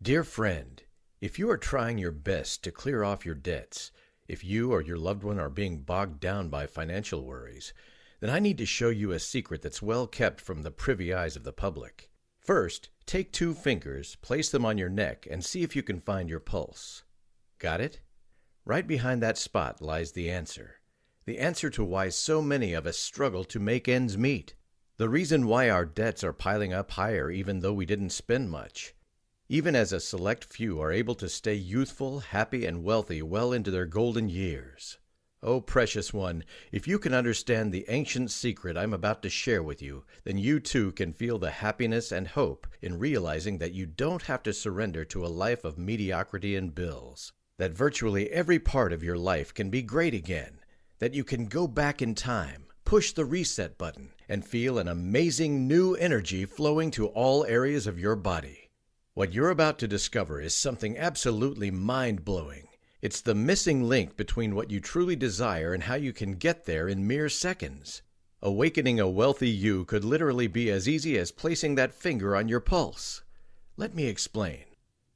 Dear friend, if you are trying your best to clear off your debts, if you or your loved one are being bogged down by financial worries, then I need to show you a secret that's well kept from the privy eyes of the public. First, take 2 fingers, place them on your neck, and see if you can find your pulse. Got it? Right behind that spot lies the answer. The answer to why so many of us struggle to make ends meet. The reason why our debts are piling up higher even though we didn't spend much. Even as a select few are able to stay youthful, happy, and wealthy well into their golden years. Oh, precious one, if you can understand the ancient secret I'm about to share with you, then you too can feel the happiness and hope in realizing that you don't have to surrender to a life of mediocrity and bills. That virtually every part of your life can be great again. That you can go back in time, push the reset button, and feel an amazing new energy flowing to all areas of your body. What you're about to discover is something absolutely mind-blowing. It's the missing link between what you truly desire and how you can get there in mere seconds. Awakening a wealthy you could literally be as easy as placing that finger on your pulse. Let me explain.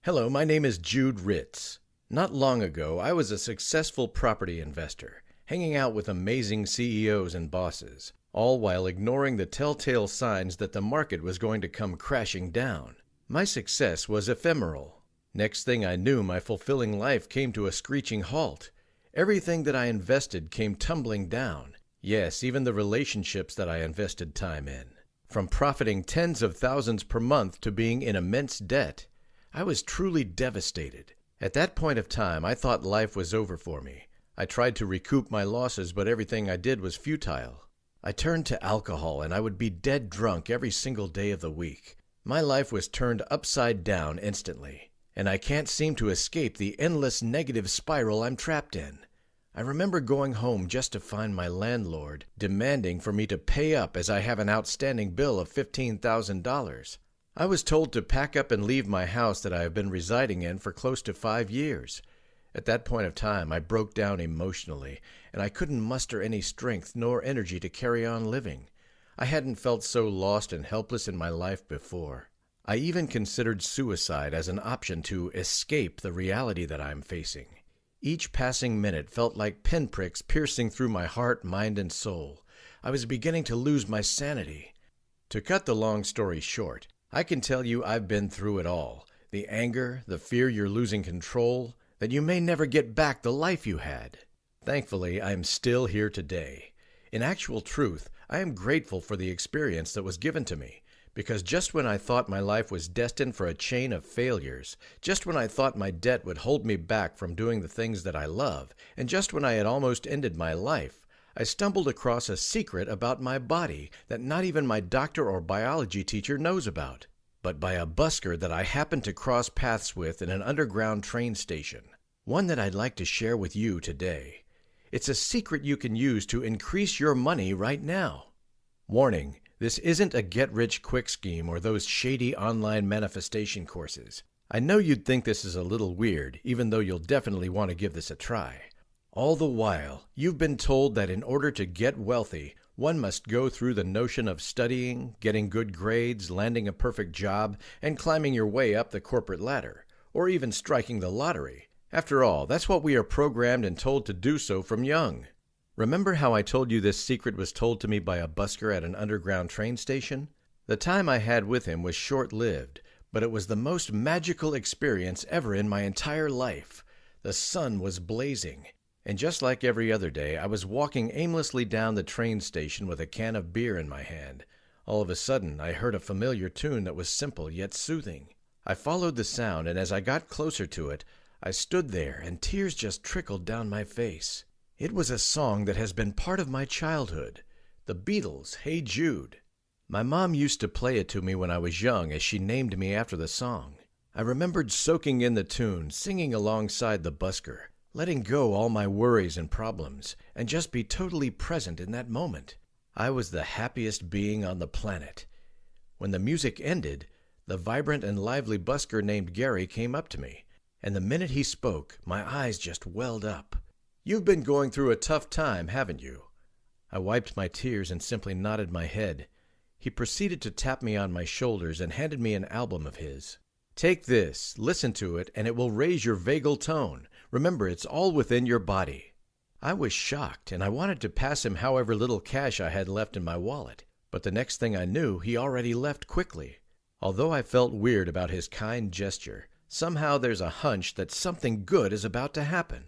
Hello, my name is Jude Ritz. Not long ago, I was a successful property investor, hanging out with amazing CEOs and bosses, all while ignoring the telltale signs that the market was going to come crashing down. My success was ephemeral. Next thing I knew, my fulfilling life came to a screeching halt. Everything that I invested came tumbling down. Yes, even the relationships that I invested time in. From profiting tens of thousands per month to being in immense debt, I was truly devastated. At that point of time, I thought life was over for me. I tried to recoup my losses, but everything I did was futile. I turned to alcohol, and I would be dead drunk every single day of the week. My life was turned upside down instantly, and I can't seem to escape the endless negative spiral I'm trapped in. I remember going home just to find my landlord demanding for me to pay up as I have an outstanding bill of $15,000. I was told to pack up and leave my house that I have been residing in for close to 5 years. At that point of time, I broke down emotionally, and I couldn't muster any strength nor energy to carry on living. I hadn't felt so lost and helpless in my life before. I even considered suicide as an option to escape the reality that I'm facing. Each passing minute felt like pinpricks piercing through my heart, mind, and soul. I was beginning to lose my sanity. To cut the long story short, I can tell you I've been through it all. The anger, the fear you're losing control, that you may never get back the life you had. Thankfully, I am still here today. In actual truth, I am grateful for the experience that was given to me, because just when I thought my life was destined for a chain of failures, just when I thought my debt would hold me back from doing the things that I love, and just when I had almost ended my life, I stumbled across a secret about my body that not even my doctor or biology teacher knows about, but by a busker that I happened to cross paths with in an underground train station. One that I'd like to share with you today. It's a secret you can use to increase your money right now. Warning, this isn't a get-rich-quick scheme or those shady online manifestation courses. I know you'd think this is a little weird, even though you'll definitely want to give this a try. All the while, you've been told that in order to get wealthy, one must go through the notion of studying, getting good grades, landing a perfect job, and climbing your way up the corporate ladder, or even striking the lottery. After all, that's what we are programmed and told to do so from young. Remember how I told you this secret was told to me by a busker at an underground train station? The time I had with him was short-lived, but it was the most magical experience ever in my entire life. The sun was blazing. And just like every other day, I was walking aimlessly down the train station with a can of beer in my hand. All of a sudden, I heard a familiar tune that was simple yet soothing. I followed the sound, and as I got closer to it, I stood there, and tears just trickled down my face. It was a song that has been part of my childhood. The Beatles' Hey Jude. My mom used to play it to me when I was young as she named me after the song. I remembered soaking in the tune, singing alongside the busker, letting go all my worries and problems, and just be totally present in that moment. I was the happiest being on the planet. When the music ended, the vibrant and lively busker named Gary came up to me, and the minute he spoke, my eyes just welled up. "You've been going through a tough time, haven't you?" I wiped my tears and simply nodded my head. He proceeded to tap me on my shoulders and handed me an album of his. Take this, listen to it, and it will raise your vagal tone. Remember, it's all within your body. I was shocked, and I wanted to pass him however little cash I had left in my wallet. But the next thing I knew, he already left quickly. Although I felt weird about his kind gesture, somehow there's a hunch that something good is about to happen.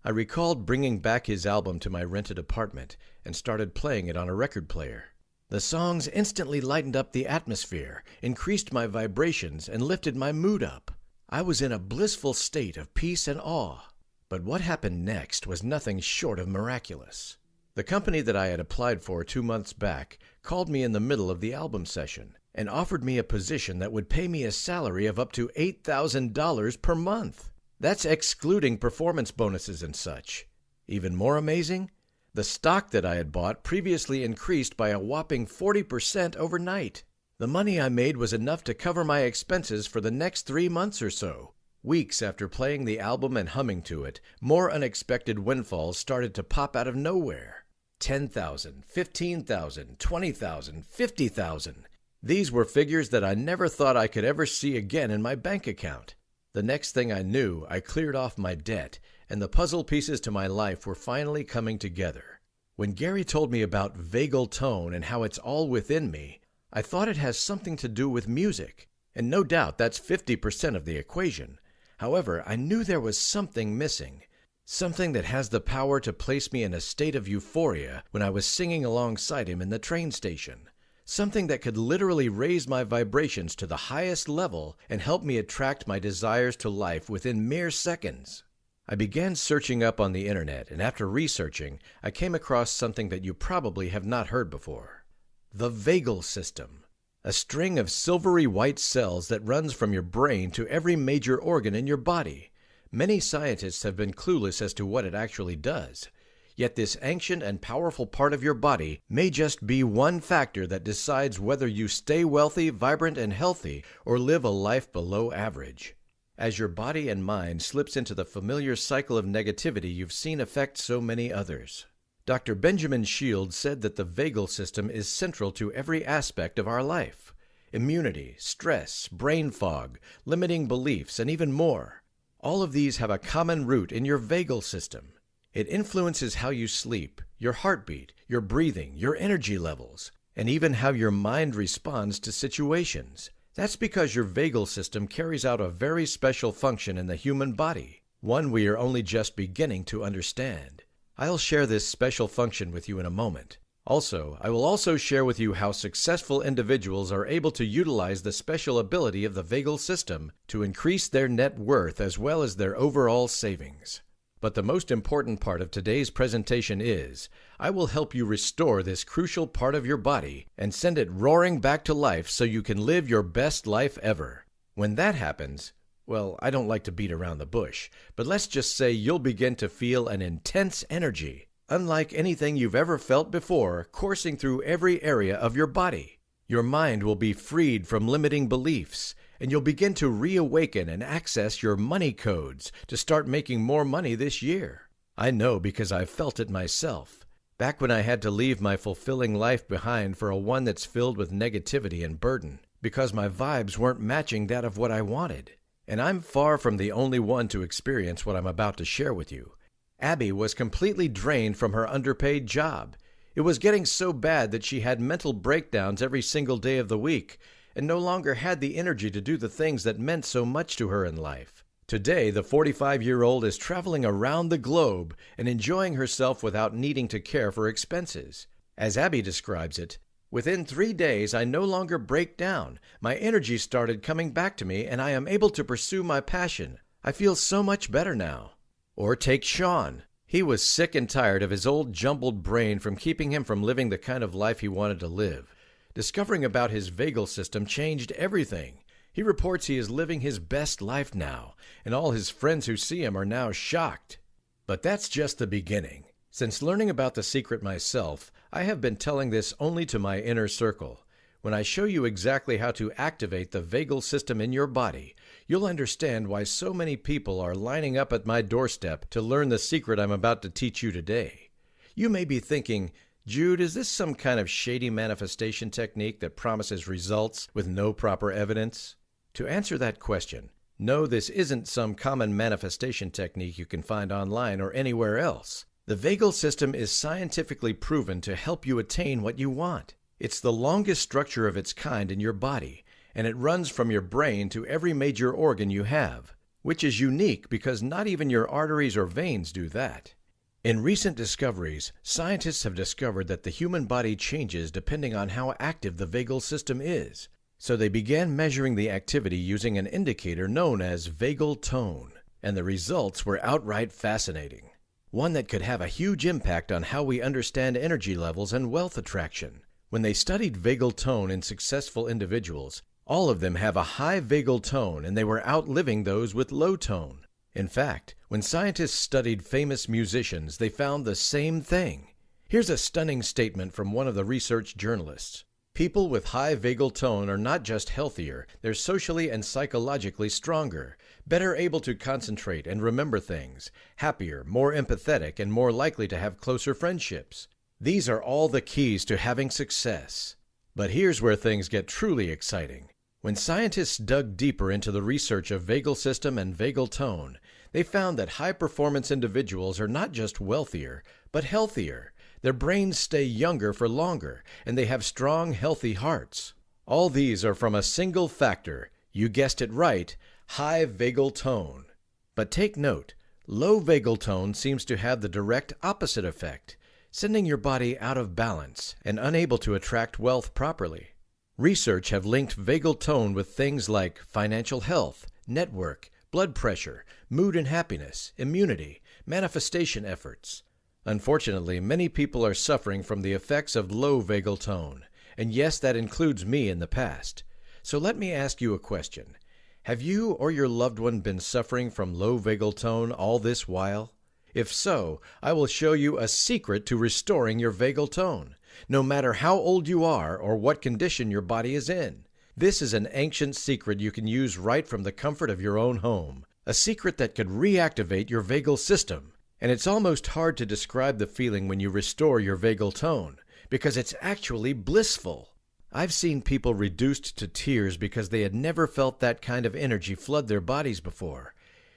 I recalled bringing back his album to my rented apartment and started playing it on a record player. The songs instantly lightened up the atmosphere, increased my vibrations, and lifted my mood up. I was in a blissful state of peace and awe. But what happened next was nothing short of miraculous. The company that I had applied for 2 months back called me in the middle of the album session and offered me a position that would pay me a salary of up to $8,000 per month. That's excluding performance bonuses and such. Even more amazing, the stock that I had bought previously increased by a whopping 40% overnight. The money I made was enough to cover my expenses for the next 3 months or so. Weeks after playing the album and humming to it, more unexpected windfalls started to pop out of nowhere. 10,000, 15,000, 20,000, 50,000. These were figures that I never thought I could ever see again in my bank account. The next thing I knew, I cleared off my debt, and the puzzle pieces to my life were finally coming together. When Gary told me about vagal tone and how it's all within me, I thought it has something to do with music, and no doubt that's 50% of the equation. However, I knew there was something missing, something that has the power to place me in a state of euphoria when I was singing alongside him in the train station. Something that could literally raise my vibrations to the highest level and help me attract my desires to life within mere seconds. I began searching up on the internet, and after researching, I came across something that you probably have not heard before. The vagal system. A string of silvery white cells that runs from your brain to every major organ in your body. Many scientists have been clueless as to what it actually does. Yet this ancient and powerful part of your body may just be one factor that decides whether you stay wealthy, vibrant, and healthy, or live a life below average. As your body and mind slips into the familiar cycle of negativity you've seen affect so many others. Dr. Benjamin Shields said that the vagal system is central to every aspect of our life. Immunity, stress, brain fog, limiting beliefs, and even more. All of these have a common root in your vagal system. It influences how you sleep, your heartbeat, your breathing, your energy levels, and even how your mind responds to situations. That's because your vagal system carries out a very special function in the human body, one we are only just beginning to understand. I'll share this special function with you in a moment. Also, I will also share with you how successful individuals are able to utilize the special ability of the vagal system to increase their net worth as well as their overall savings. But the most important part of today's presentation is, I will help you restore this crucial part of your body and send it roaring back to life so you can live your best life ever. When that happens, well, I don't like to beat around the bush, but let's just say you'll begin to feel an intense energy, unlike anything you've ever felt before, coursing through every area of your body. Your mind will be freed from limiting beliefs, and you'll begin to reawaken and access your money codes to start making more money this year. I know because I've felt it myself. Back when I had to leave my fulfilling life behind for a one that's filled with negativity and burden, because my vibes weren't matching that of what I wanted. And I'm far from the only one to experience what I'm about to share with you. Abby was completely drained from her underpaid job. It was getting so bad that she had mental breakdowns every single day of the week and no longer had the energy to do the things that meant so much to her in life. Today, the 45-year-old is traveling around the globe and enjoying herself without needing to care for expenses. As Abby describes it, within 3 days, I no longer break down. My energy started coming back to me, and I am able to pursue my passion. I feel so much better now. Or take Sean. He was sick and tired of his old jumbled brain from keeping him from living the kind of life he wanted to live. Discovering about his vagal system changed everything. He reports he is living his best life now, and all his friends who see him are now shocked. But that's just the beginning. Since learning about the secret myself, I have been telling this only to my inner circle. When I show you exactly how to activate the vagal system in your body, you'll understand why so many people are lining up at my doorstep to learn the secret I'm about to teach you today. You may be thinking, Jude, is this some kind of shady manifestation technique that promises results with no proper evidence? To answer that question, no, this isn't some common manifestation technique you can find online or anywhere else. The vagal system is scientifically proven to help you attain what you want. It's the longest structure of its kind in your body, and it runs from your brain to every major organ you have, which is unique because not even your arteries or veins do that. In recent discoveries, scientists have discovered that the human body changes depending on how active the vagal system is. So they began measuring the activity using an indicator known as vagal tone, and the results were outright fascinating. One that could have a huge impact on how we understand energy levels and wealth attraction. When they studied vagal tone in successful individuals, all of them have a high vagal tone, and they were outliving those with low tone. In fact, when scientists studied famous musicians, they found the same thing. Here's a stunning statement from one of the research journalists. People with high vagal tone are not just healthier, they're socially and psychologically stronger, better able to concentrate and remember things, happier, more empathetic, and more likely to have closer friendships. These are all the keys to having success. But here's where things get truly exciting. When scientists dug deeper into the research of vagal system and vagal tone, they found that high-performance individuals are not just wealthier, but healthier. Their brains stay younger for longer, and they have strong, healthy hearts. All these are from a single factor. You guessed it right, high vagal tone. But take note, low vagal tone seems to have the direct opposite effect, sending your body out of balance and unable to attract wealth properly. Research have linked vagal tone with things like financial health, network, blood pressure, mood and happiness, immunity, manifestation efforts. Unfortunately, many people are suffering from the effects of low vagal tone, and yes, that includes me in the past. So let me ask you a question. Have you or your loved one been suffering from low vagal tone all this while? If so, I will show you a secret to restoring your vagal tone, no matter how old you are or what condition your body is in. This is an ancient secret you can use right from the comfort of your own home, a secret that could reactivate your vagal system. And it's almost hard to describe the feeling when you restore your vagal tone, because it's actually blissful. I've seen people reduced to tears because they had never felt that kind of energy flood their bodies before.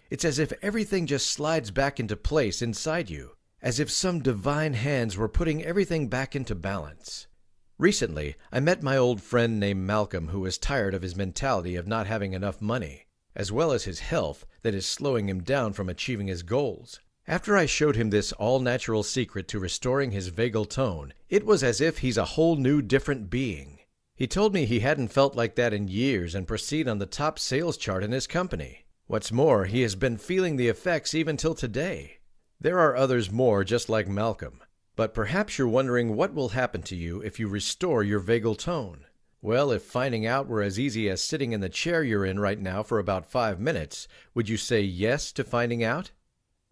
It's as if everything just slides back into place inside you, as if some divine hands were putting everything back into balance. Recently, I met my old friend named Malcolm who was tired of his mentality of not having enough money, as well as his health that is slowing him down from achieving his goals. After I showed him this all-natural secret to restoring his vagal tone, it was as if he's a whole new different being. He told me he hadn't felt like that in years and proceeded on the top sales chart in his company. What's more, he has been feeling the effects even till today. There are others more just like Malcolm, but perhaps you're wondering what will happen to you if you restore your vagal tone. Well, if finding out were as easy as sitting in the chair you're in right now for about 5 minutes, would you say yes to finding out?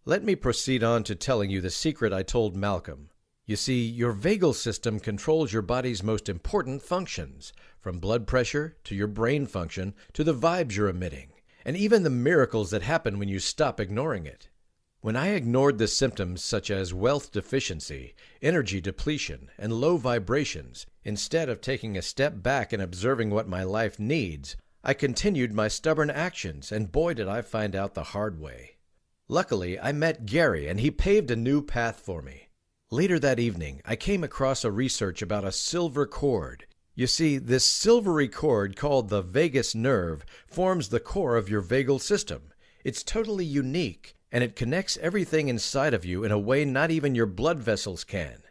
Let me proceed on to telling you the secret I told Malcolm. You see, your vagal system controls your body's most important functions, from blood pressure to your brain function to the vibes you're emitting, and even the miracles that happen when you stop ignoring it. When I ignored the symptoms such as wealth deficiency, energy depletion, and low vibrations, instead of taking a step back and observing what my life needs, I continued my stubborn actions, and boy did I find out the hard way. Luckily, I met Gary, and he paved a new path for me. Later that evening, I came across a research about a silver cord. You see, this silvery cord called the vagus nerve forms the core of your vagal system. It's totally unique, and it connects everything inside of you in a way not even your blood vessels can.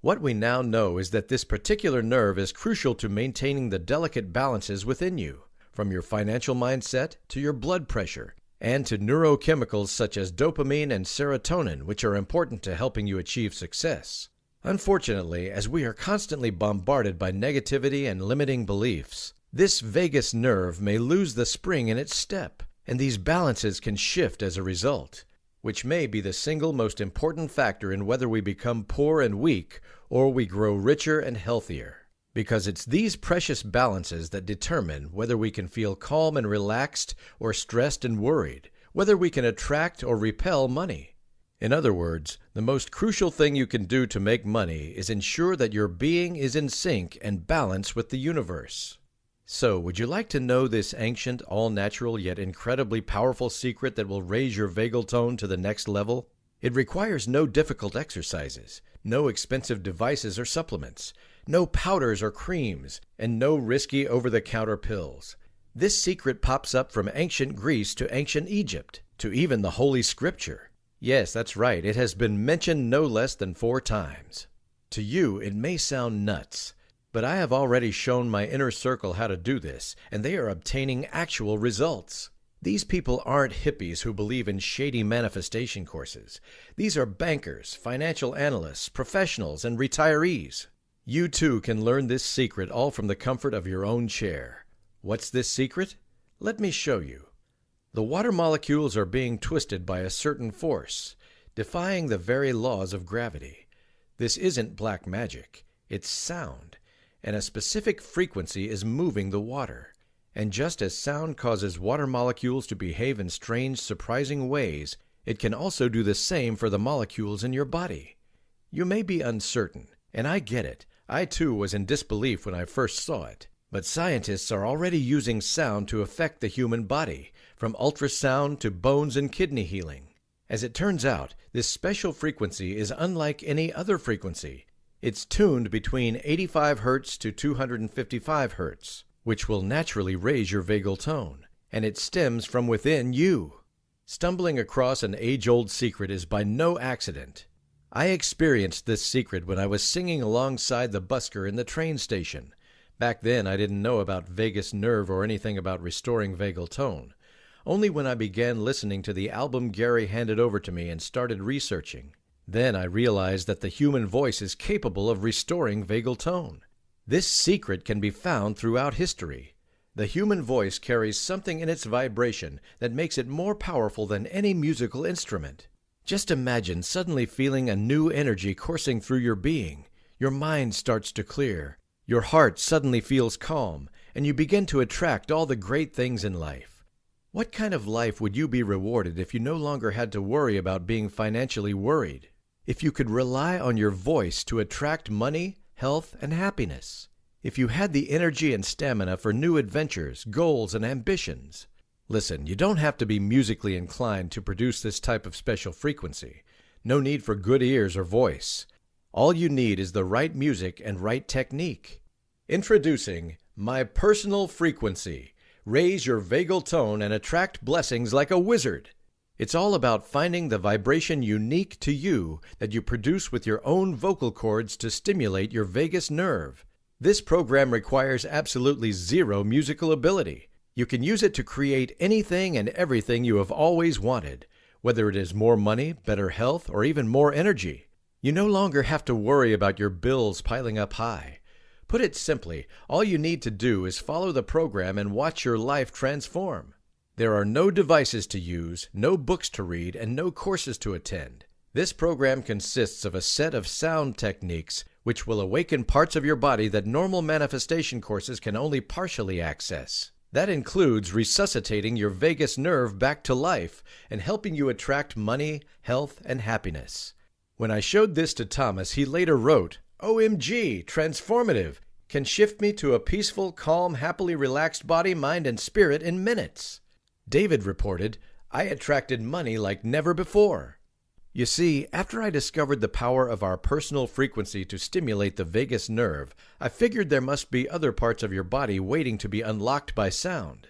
What we now know is that this particular nerve is crucial to maintaining the delicate balances within you, from your financial mindset to your blood pressure, and to neurochemicals such as dopamine and serotonin, which are important to helping you achieve success. Unfortunately, as we are constantly bombarded by negativity and limiting beliefs, this vagus nerve may lose the spring in its step, and these balances can shift as a result, which may be the single most important factor in whether we become poor and weak or we grow richer and healthier. Because it's these precious balances that determine whether we can feel calm and relaxed or stressed and worried, whether we can attract or repel money. In other words, the most crucial thing you can do to make money is ensure that your being is in sync and balance with the universe. So, would you like to know this ancient, all-natural, yet incredibly powerful secret that will raise your vagal tone to the next level? It requires no difficult exercises, no expensive devices or supplements, no powders or creams, and no risky over-the-counter pills. This secret pops up from ancient Greece to ancient Egypt, to even the Holy Scripture. Yes, that's right, it has been mentioned no less than 4 times. To you, it may sound nuts, but I have already shown my inner circle how to do this, and they are obtaining actual results. These people aren't hippies who believe in shady manifestation courses. These are bankers, financial analysts, professionals, and retirees. You too can learn this secret all from the comfort of your own chair. What's this secret? Let me show you. The water molecules are being twisted by a certain force, defying the very laws of gravity. This isn't black magic, it's sound, and a specific frequency is moving the water. And just as sound causes water molecules to behave in strange, surprising ways, it can also do the same for the molecules in your body. You may be uncertain, and I get it. I too was in disbelief when I first saw it. But scientists are already using sound to affect the human body, from ultrasound to bones and kidney healing. As it turns out, this special frequency is unlike any other frequency. It's tuned between 85 Hz to 255 Hz. Which will naturally raise your vagal tone, and it stems from within you. Stumbling across an age-old secret is by no accident. I experienced this secret when I was singing alongside the busker in the train station. Back then, I didn't know about vagus nerve or anything about restoring vagal tone. Only when I began listening to the album Gary handed over to me and started researching. Then I realized that the human voice is capable of restoring vagal tone. This secret can be found throughout history. The human voice carries something in its vibration that makes it more powerful than any musical instrument. Just imagine suddenly feeling a new energy coursing through your being. Your mind starts to clear. Your heart suddenly feels calm, and you begin to attract all the great things in life. What kind of life would you be rewarded if you no longer had to worry about being financially worried? If you could rely on your voice to attract money, health, and happiness. If you had the energy and stamina for new adventures, goals, and ambitions. Listen, you don't have to be musically inclined to produce this type of special frequency. No need for good ears or voice. All you need is the right music and right technique. Introducing my personal frequency. Raise your vagal tone and attract blessings like a wizard. It's all about finding the vibration unique to you that you produce with your own vocal cords to stimulate your vagus nerve. This program requires absolutely zero musical ability. You can use it to create anything and everything you have always wanted, whether it is more money, better health, or even more energy. You no longer have to worry about your bills piling up high. Put it simply, all you need to do is follow the program and watch your life transform. There are no devices to use, no books to read, and no courses to attend. This program consists of a set of sound techniques which will awaken parts of your body that normal manifestation courses can only partially access. That includes resuscitating your vagus nerve back to life and helping you attract money, health, and happiness. When I showed this to Thomas, he later wrote, "OMG, transformative, can shift me to a peaceful, calm, happily relaxed body, mind, and spirit in minutes." David reported, "I attracted money like never before." You see, after I discovered the power of our personal frequency to stimulate the vagus nerve, I figured there must be other parts of your body waiting to be unlocked by sound.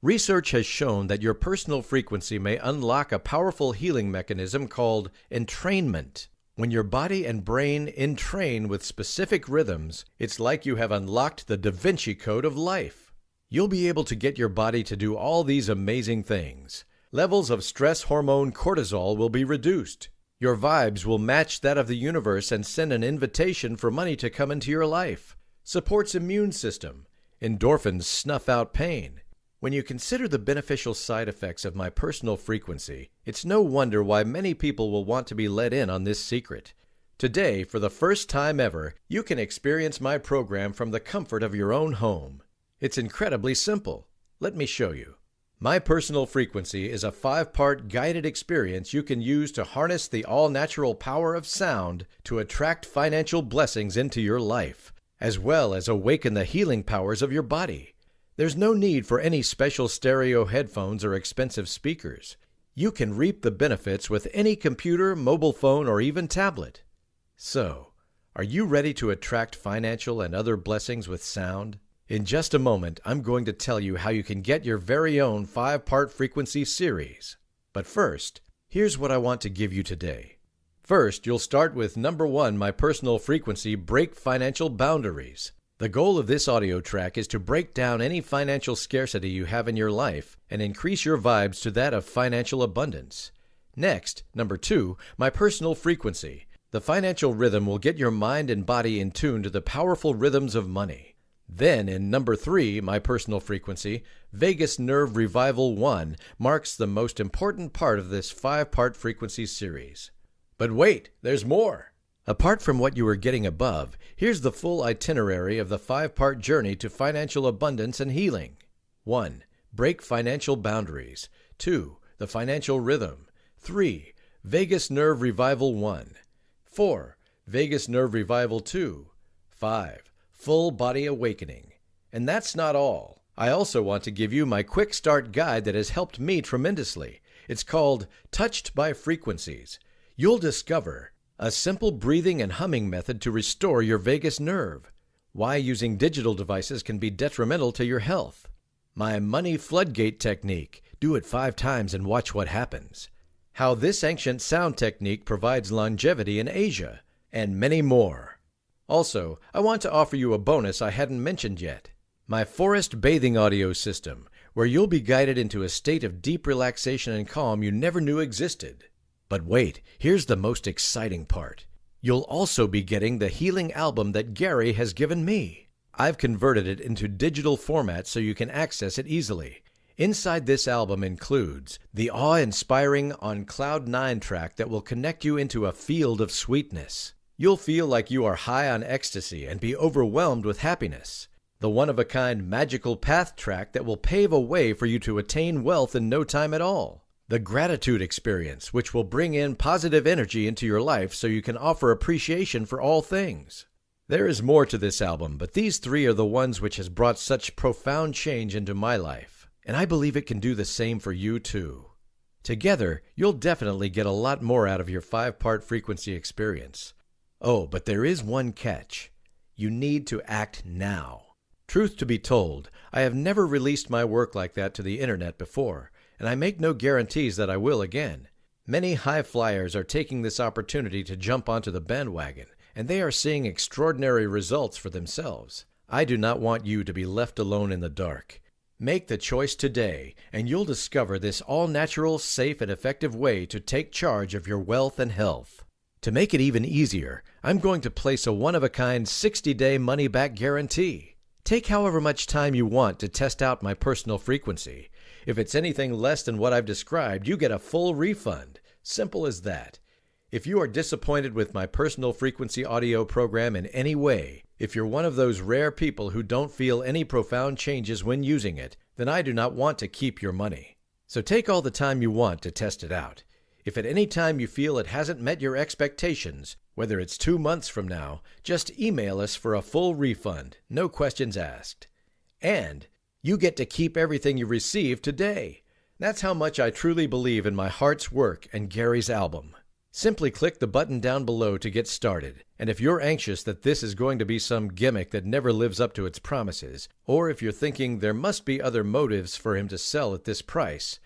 Research has shown that your personal frequency may unlock a powerful healing mechanism called entrainment. When your body and brain entrain with specific rhythms, it's like you have unlocked the Da Vinci Code of life. You'll be able to get your body to do all these amazing things. Levels of stress hormone cortisol will be reduced. Your vibes will match that of the universe and send an invitation for money to come into your life. Supports immune system. Endorphins snuff out pain. When you consider the beneficial side effects of my personal frequency, it's no wonder why many people will want to be let in on this secret. Today, for the first time ever, you can experience my program from the comfort of your own home. It's incredibly simple. Let me show you. My personal frequency is a 5-part guided experience you can use to harness the all-natural power of sound to attract financial blessings into your life, as well as awaken the healing powers of your body. There's no need for any special stereo headphones or expensive speakers. You can reap the benefits with any computer, mobile phone, or even tablet. So, are you ready to attract financial and other blessings with sound? In just a moment, I'm going to tell you how you can get your very own 5-part frequency series. But first, here's what I want to give you today. First, you'll start with number 1, my personal frequency, Break Financial Boundaries. The goal of this audio track is to break down any financial scarcity you have in your life and increase your vibes to that of financial abundance. Next, number 2, my personal frequency. The financial rhythm will get your mind and body in tune to the powerful rhythms of money. Then, in number 3, my personal frequency, Vagus Nerve Revival 1 marks the most important part of this 5-part frequency series. But wait, there's more! Apart from what you are getting above, here's the full itinerary of the 5-part journey to financial abundance and healing. 1. Break financial boundaries. 2. The financial rhythm. 3. Vagus Nerve Revival 1. 4. Vagus Nerve Revival 2. 5. Full Body Awakening. And that's not all. I also want to give you my quick start guide that has helped me tremendously. It's called Touched by Frequencies. You'll discover a simple breathing and humming method to restore your vagus nerve. Why using digital devices can be detrimental to your health. My money floodgate technique. Do it 5 times and watch what happens. How this ancient sound technique provides longevity in Asia. And many more. Also, I want to offer you a bonus I hadn't mentioned yet. My forest bathing audio system, where you'll be guided into a state of deep relaxation and calm you never knew existed. But wait, here's the most exciting part. You'll also be getting the healing album that Gary has given me. I've converted it into digital format so you can access it easily. Inside this album includes the awe-inspiring On Cloud 9 track that will connect you into a field of sweetness. You'll feel like you are high on ecstasy and be overwhelmed with happiness. The one-of-a-kind Magical Path track that will pave a way for you to attain wealth in no time at all. The Gratitude Experience, which will bring in positive energy into your life so you can offer appreciation for all things. There is more to this album, but these 3 are the ones which has brought such profound change into my life, and I believe it can do the same for you too. Together, you'll definitely get a lot more out of your 5-part frequency experience. Oh, but there is one catch. You need to act now. Truth to be told, I have never released my work like that to the internet before, and I make no guarantees that I will again. Many high flyers are taking this opportunity to jump onto the bandwagon, and they are seeing extraordinary results for themselves. I do not want you to be left alone in the dark. Make the choice today, and you'll discover this all-natural, safe, and effective way to take charge of your wealth and health. To make it even easier, I'm going to place a one-of-a-kind 60-day money-back guarantee. Take however much time you want to test out my personal frequency. If it's anything less than what I've described, you get a full refund. Simple as that. If you are disappointed with my personal frequency audio program in any way, if you're one of those rare people who don't feel any profound changes when using it, then I do not want to keep your money. So take all the time you want to test it out. If at any time you feel it hasn't met your expectations, whether it's 2 months from now, just email us for a full refund, no questions asked. And you get to keep everything you receive today. That's how much I truly believe in my heart's work and Gary's album. Simply click the button down below to get started. And if you're anxious that this is going to be some gimmick that never lives up to its promises, or if you're thinking there must be other motives for him to sell at this price,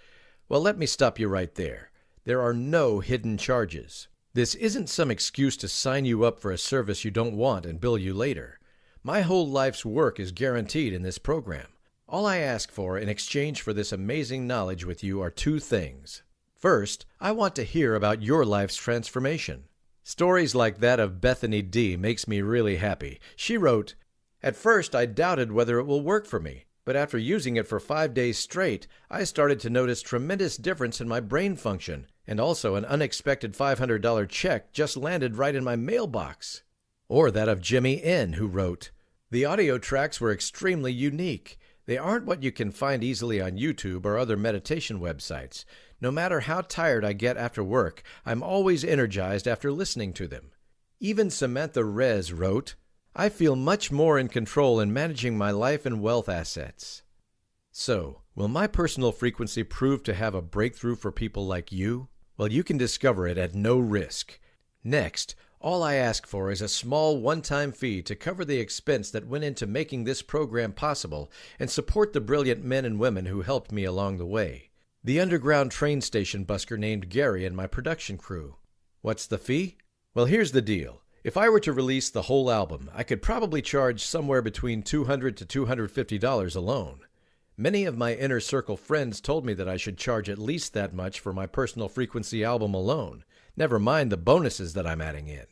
well, let me stop you right there. There are no hidden charges. This isn't some excuse to sign you up for a service you don't want and bill you later. My whole life's work is guaranteed in this program. All I ask for in exchange for this amazing knowledge with you are 2 things. First, I want to hear about your life's transformation. Stories like that of Bethany D. makes me really happy. She wrote, "At first I doubted whether it will work for me, but after using it for 5 days straight, I started to notice tremendous difference in my brain function, and also an unexpected $500 check just landed right in my mailbox." Or that of Jimmy N., who wrote, "The audio tracks were extremely unique. They aren't what you can find easily on YouTube or other meditation websites. No matter how tired I get after work, I'm always energized after listening to them." Even Samantha Rez wrote, "I feel much more in control in managing my life and wealth assets." So, will my personal frequency prove to have a breakthrough for people like you? Well, you can discover it at no risk. Next, all I ask for is a small one-time fee to cover the expense that went into making this program possible and support the brilliant men and women who helped me along the way. The underground train station busker named Gary and my production crew. What's the fee? Well, here's the deal. If I were to release the whole album, I could probably charge somewhere between $200 to $250 alone. Many of my inner circle friends told me that I should charge at least that much for my personal frequency album alone, never mind the bonuses that I'm adding in.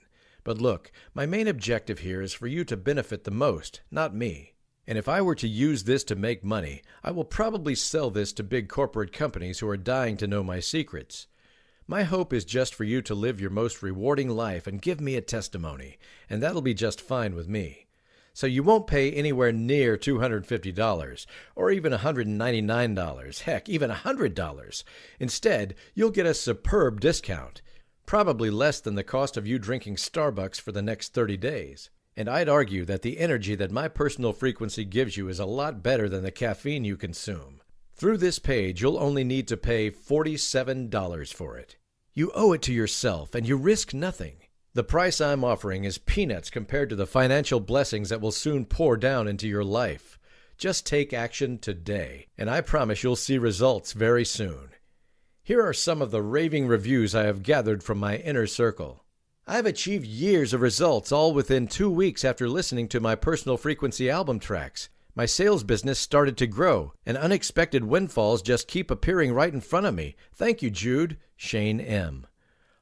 But look, my main objective here is for you to benefit the most, not me. And if I were to use this to make money, I will probably sell this to big corporate companies who are dying to know my secrets. My hope is just for you to live your most rewarding life and give me a testimony, and that'll be just fine with me. So you won't pay anywhere near $250 or even $199, heck, even $100. Instead, you'll get a superb discount, probably less than the cost of you drinking Starbucks for the next 30 days. And I'd argue that the energy that my personal frequency gives you is a lot better than the caffeine you consume. Through this page, you'll only need to pay $47 for it. You owe it to yourself, and you risk nothing. The price I'm offering is peanuts compared to the financial blessings that will soon pour down into your life. Just take action today, and I promise you'll see results very soon. Here are some of the raving reviews I have gathered from my inner circle. I've achieved years of results all within 2 weeks after listening to my personal frequency album tracks. My sales business started to grow, and unexpected windfalls just keep appearing right in front of me. Thank you, Jude. Shane M.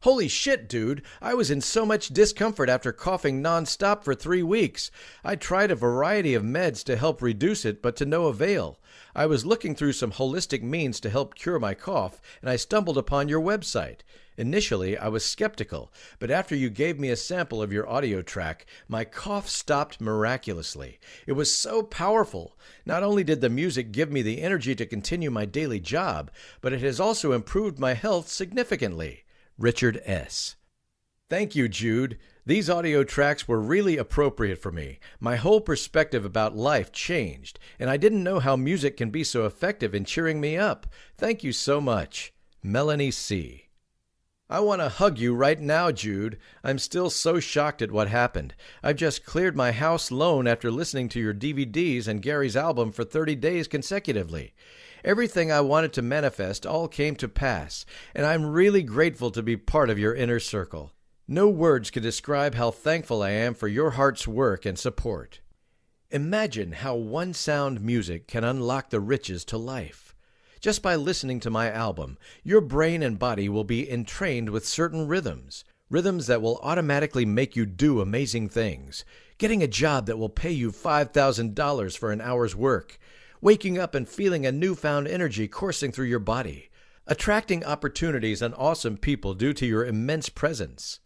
Holy shit, dude. I was in so much discomfort after coughing nonstop for 3 weeks. I tried a variety of meds to help reduce it, but to no avail. I was looking through some holistic means to help cure my cough, and I stumbled upon your website. Initially, I was skeptical, but after you gave me a sample of your audio track, my cough stopped miraculously. It was so powerful. Not only did the music give me the energy to continue my daily job, but it has also improved my health significantly. Richard S. Thank you, Jude. These audio tracks were really appropriate for me. My whole perspective about life changed, and I didn't know how music can be so effective in cheering me up. Thank you so much. Melanie C. I want to hug you right now, Jude. I'm still so shocked at what happened. I've just cleared my house loan after listening to your DVDs and Gary's album for 30 days consecutively. Everything I wanted to manifest all came to pass, and I'm really grateful to be part of your inner circle. No words can describe how thankful I am for your heart's work and support. Imagine how one sound music can unlock the riches to life. Just by listening to my album, your brain and body will be entrained with certain rhythms that will automatically make you do amazing things. Getting a job that will pay you $5,000 for an hour's work. Waking up and feeling a newfound energy coursing through your body. Attracting opportunities and awesome people due to your immense presence.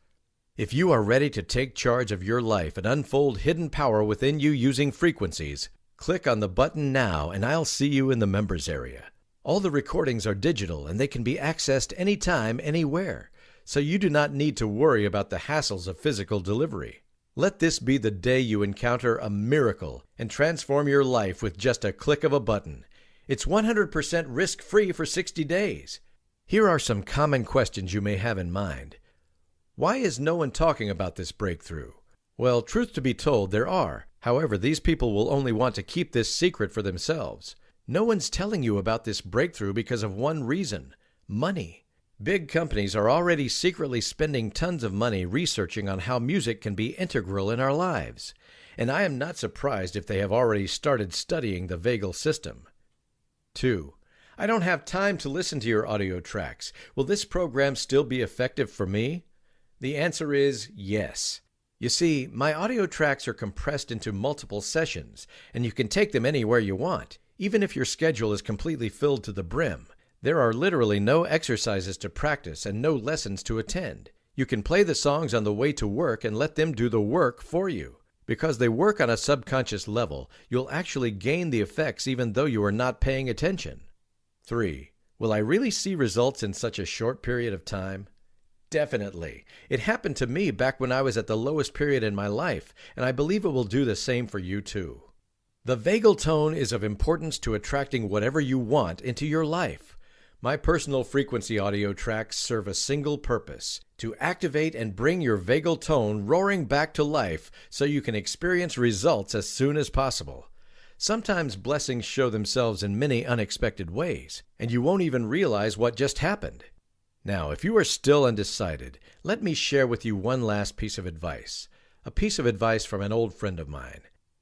If you are ready to take charge of your life and unfold hidden power within you using frequencies, click on the button now and I'll see you in the members area. All the recordings are digital and they can be accessed anytime, anywhere, so you do not need to worry about the hassles of physical delivery. Let this be the day you encounter a miracle and transform your life with just a click of a button. It's 100% risk-free for 60 days. Here are some common questions you may have in mind. Why is no one talking about this breakthrough? Well, truth to be told, there are. However, these people will only want to keep this secret for themselves. No one's telling you about this breakthrough because of one reason: money. Big companies are already secretly spending tons of money researching on how music can be integral in our lives. And I am not surprised if they have already started studying the vagal system. 2. I don't have time to listen to your audio tracks. Will this program still be effective for me? The answer is yes. You see, my audio tracks are compressed into multiple sessions, and you can take them anywhere you want, even if your schedule is completely filled to the brim. There are literally no exercises to practice and no lessons to attend. You can play the songs on the way to work and let them do the work for you. Because they work on a subconscious level, you'll actually gain the effects even though you are not paying attention. 3. Will I really see results in such a short period of time? Definitely. It happened to me back when I was at the lowest period in my life, and I believe it will do the same for you too. The vagal tone is of importance to attracting whatever you want into your life. My personal frequency audio tracks serve a single purpose: to activate and bring your vagal tone roaring back to life so you can experience results as soon as possible. Sometimes blessings show themselves in many unexpected ways, and you won't even realize what just happened. Now, if you are still undecided, let me share with you one last piece of advice. A piece of advice from an old friend of mine.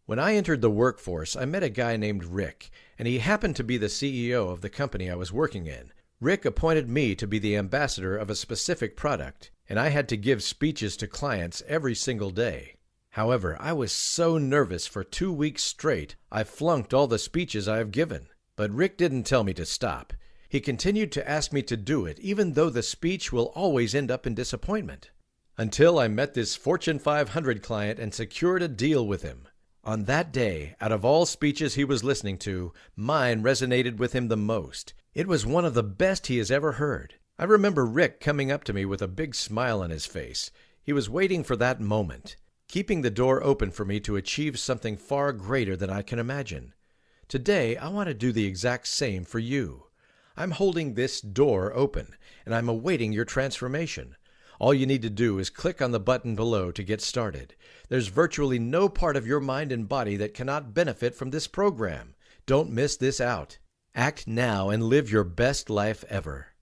When I entered the workforce, I met a guy named Rick, and he happened to be the CEO of the company I was working in. Rick appointed me to be the ambassador of a specific product, and I had to give speeches to clients every single day. However, I was so nervous for 2 weeks straight, I flunked all the speeches I have given. But Rick didn't tell me to stop. He continued to ask me to do it, even though the speech will always end up in disappointment. Until I met this Fortune 500 client and secured a deal with him. On that day, out of all speeches he was listening to, mine resonated with him the most. It was one of the best he has ever heard. I remember Rick coming up to me with a big smile on his face. He was waiting for that moment, keeping the door open for me to achieve something far greater than I can imagine. Today, I want to do the exact same for you. I'm holding this door open, and I'm awaiting your transformation. All you need to do is click on the button below to get started. There's virtually no part of your mind and body that cannot benefit from this program. Don't miss this out. Act now and live your best life ever.